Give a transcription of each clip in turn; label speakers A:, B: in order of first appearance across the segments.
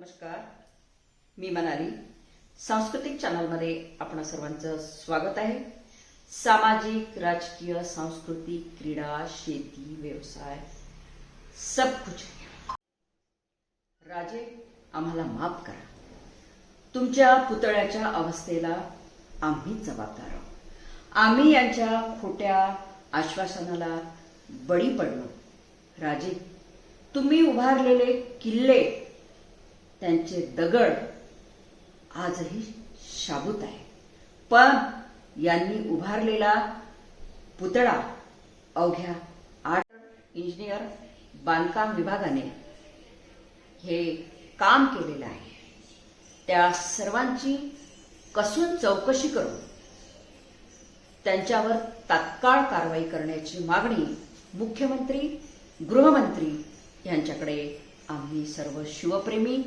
A: नमस्कार, मी मनाली. सांस्कृतिक चॅनलमध्ये आपणा सर्वांचं स्वागत आहे. सामाजिक, राजकीय, सांस्कृतिक, क्रीडा, शेती, व्यवसाय सब कुछ. राजे, आम्हाला माफ करा. तुमच्या पुतळ्याच्या अवस्थेला आम्हीच जबाबदार आहोत. आम्ही यांच्या खोट्या आश्वासनाला बळी पडलो. राजे, तुम्ही उभारलेले किल्ले, त्यांचे दगड आजही शाबूत आहे. पण यांनी उभारलेला पुतळा अवघ्या 8 इंजिनियर बांधकाम विभागाने हे काम केलेलं आहे. त्या सर्वांची कसून चौकशी करून त्यांच्यावर तात्काळ कारवाई करण्याची मागणी मुख्यमंत्री, गृहमंत्री यांच्याकडे आम्ही सर्व शिवप्रेमी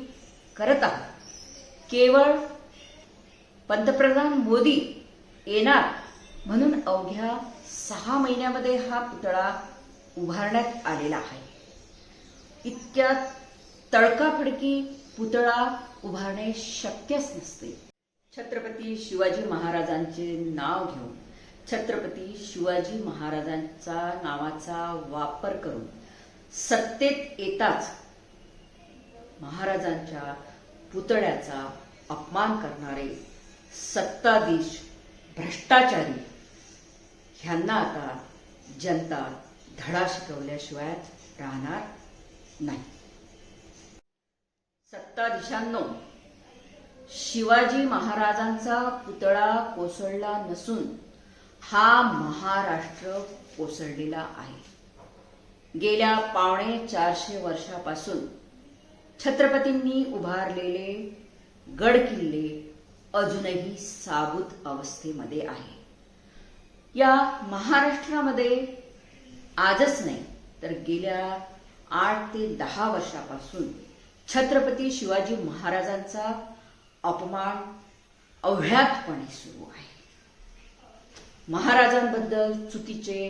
A: करत आहोत. केवळ पंतप्रधान मोदी येणार म्हणून अवघ्या 6 महिन्यामध्ये हा पुतळा उभारण्यात आलेला आहे. इतक्या तडकाफडकी पुतळा उभारणे शक्यच नसते. छत्रपती शिवाजी महाराजांचे नाव घेऊन, छत्रपती शिवाजी महाराजांचा नावाचा वापर करून सत्तेत येताच महाराजांच्या पुतळ्याचा अपमान करणारे सत्ताधीश, भ्रष्टाचारी ह्यांना आता जनता धडा शिकवल्याशिवाय राहणार नाही. सत्ताधीशांनो, शिवाजी महाराजांचा पुतळा कोसळला नसून हा महाराष्ट्र कोसळलेला आहे. गेल्या 450 वर्षापासून छत्रपतींनी उभारलेले गड किल्ले अजूनही साबूत अवस्थेमध्ये आहे. या महाराष्ट्रामध्ये आजच नाही तर गेल्या 8 ते 10 वर्षापासून छत्रपती शिवाजी महाराजांचा अपमान अव्याहतपणे सुरू आहे. महाराजांबद्दल चुकीचे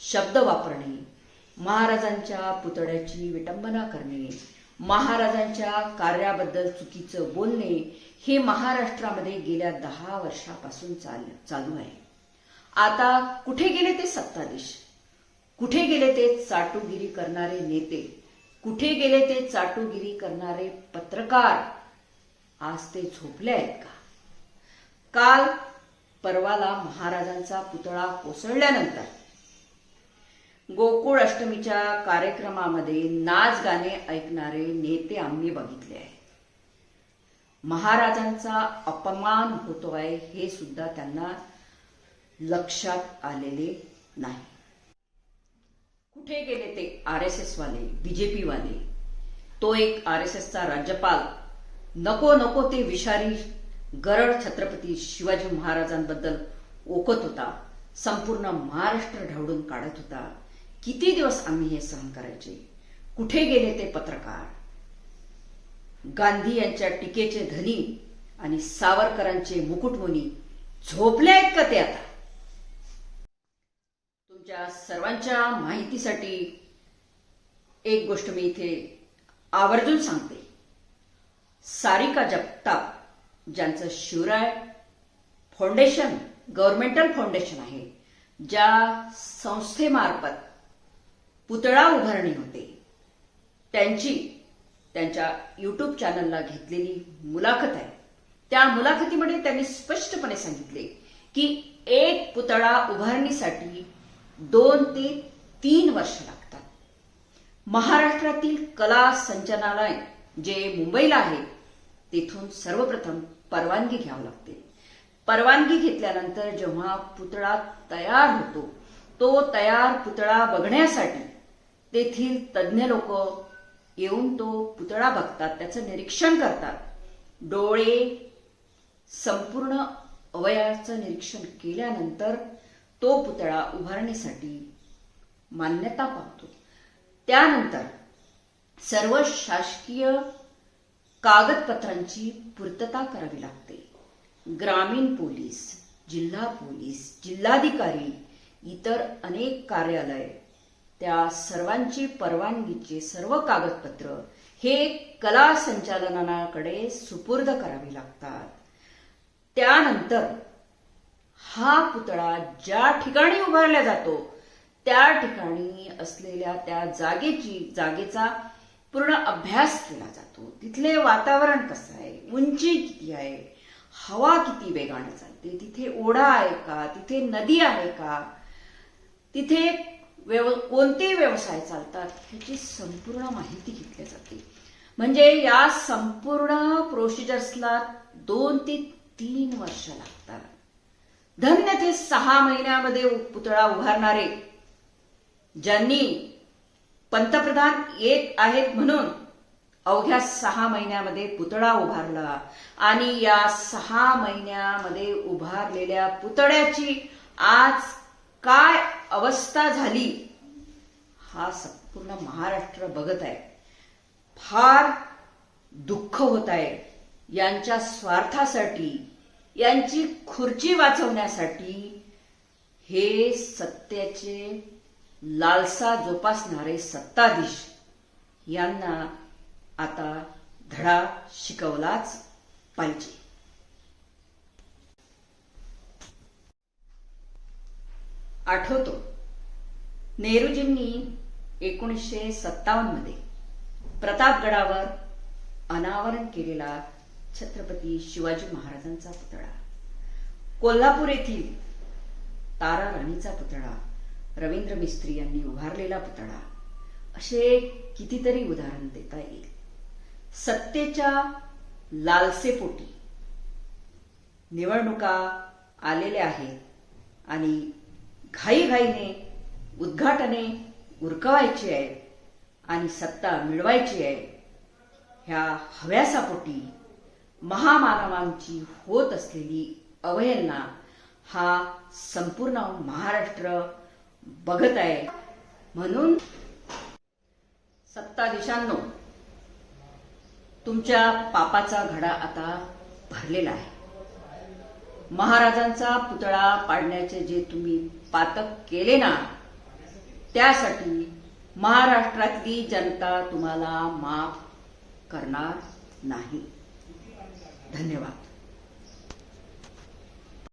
A: शब्द वापरणे, महाराजांच्या पुतळ्याची विटंबना करणे, महाराजांच्या कार्याबद्दल चुकीचं बोलणे हे महाराष्ट्रामध्ये गेल्या 10 वर्षापासून चालू आहे. आता कुठे गेले ते सत्ताधीश? कुठे गेले ते चाटुगिरी करणारे नेते? कुठे गेले ते चाटुगिरी करणारे पत्रकार? आज ते झोपले आहेत का? काल परवाला महाराजांचा पुतळा कोसळल्यानंतर गोकुळ अष्टमीच्या कार्यक्रमामध्ये नाच गाणे ऐकणारे नेते आम्ही बघितले आहे. महाराजांचा अपमान होतोय हे सुद्धा त्यांना लक्षात आलेले नाही. कुठे गेले ते RSS वाले, BJP वाले? तो एक RSSचा राज्यपाल नको नको ते विषारी गरड छत्रपती शिवाजी महाराजांबद्दल ओकत होता. संपूर्ण महाराष्ट्र ढवळून काढत होता. किती दिवस आम्ही हे सहन करायचे? कुठे गेले ते पत्रकार? गांधी यांच्या टीकेचे धनी आणि सावरकरांचे मुकुटमुनी झोपले आहेत का ते आता? तुमच्या सर्वांच्या माहितीसाठी एक गोष्ट मी इथे आवर्जून सांगते. सारिका जगताप, ज्यांचं शिवराय फाउंडेशन गव्हर्नमेंटल फाउंडेशन आहे, ज्या संस्थेमार्फत पुतळा उभारणी होते, त्यांच्या YouTube चॅनलला घेतलेली मुलाखत आहे. त्या मुलाखतीमध्ये त्यांनी स्पष्टपणे सांगितले की एक पुतळा उभारणीसाठी 2 ते 3 वर्ष लागतात. महाराष्ट्रातील कला संचालनालय जे मुंबईला आहे तेथून सर्वप्रथम परवानगी घ्यावी लागते. परवानगी घेतल्यानंतर जेव्हा पुतळा तयार होतो, तो तयार पुतळा बघण्यासाठी तेथील तज्ज्ञ लोक येऊन तो पुतळा बघतात, त्याचं निरीक्षण करतात. डोळे, संपूर्ण अवयवाचं निरीक्षण केल्यानंतर तो पुतळा उभारणीसाठी मान्यता पावतो. त्यानंतर सर्व शासकीय कागदपत्रांची पूर्तता करावी लागते. ग्रामीण पोलीस, जिल्हा पोलीस, जिल्हाधिकारी, इतर अनेक कार्यालय त्या सर्वांची परवानगीचे सर्व कागदपत्र हे कला संचालनाकडे सुपूर्द करावी लागतात. त्यानंतर हा पुतळा ज्या ठिकाणी उभारला जातो त्या ठिकाणी असलेल्या त्या जागेचा पूर्ण अभ्यास केला जातो. तिथले वातावरण कसं आहे, उंची किती आहे, हवा किती वेगाने चालते, तिथे ओढा आहे का, तिथे नदी आहे का, तिथे कोणते व्यवसाय चालतात ह्याची संपूर्ण माहिती घेतली जाते. म्हणजे या संपूर्ण प्रोसिजर्सला 2 ते 3 वर्ष लागतात. धन्य ते 6 महिन्यामध्ये पुतळा उभारणारे, ज्यांनी पंतप्रधान येत आहेत म्हणून अवघ्या 6 महिन्यामध्ये पुतळा उभारला आणि या 6 महिन्यामध्ये उभारलेल्या पुतळ्याची आज काय अवस्था झाली हा संपूर्ण महाराष्ट्र बघत आहे. फार दुःख होत आहे. यांच्या स्वार्थासाठी, यांची खुर्ची वाचवण्यासाठी हे सत्तेचे लालसा जोपासणारे सत्ताधीश यांना आता धडा शिकवलाच पाहिजे. आठवतो नेहरूजींनी 1957 मध्ये प्रतापगडावर अनावरण केलेला छत्रपती शिवाजी महाराजांचा पुतळा, कोल्हापूर येथील तारा राणीचा पुतळा, रवींद्र मिस्त्री यांनी उभारलेला पुतळा, असे कितीतरी उदाहरण देता येईल. सत्तेच्या लालसेपोटी निवडणुका आलेल्या आहेत आणि घाईघाईने उद्घाटने उरकवायची आहे आणि सत्ता मिळवायची आहे. ह्या हव्यासापोटी महामानवांची होत असलेली अवहेलना हा संपूर्ण महाराष्ट्र बघत आहे. म्हणून सत्ताधीशांनो, तुमच्या पापाचा घडा आता भरलेला आहे. महाराजांचा पुतळा पाडण्याचे जे तुम्ही पातक केले ना, त्यासाठी महाराष्ट्रातली जनता तुम्हाला माफ करणार नाही. धन्यवाद.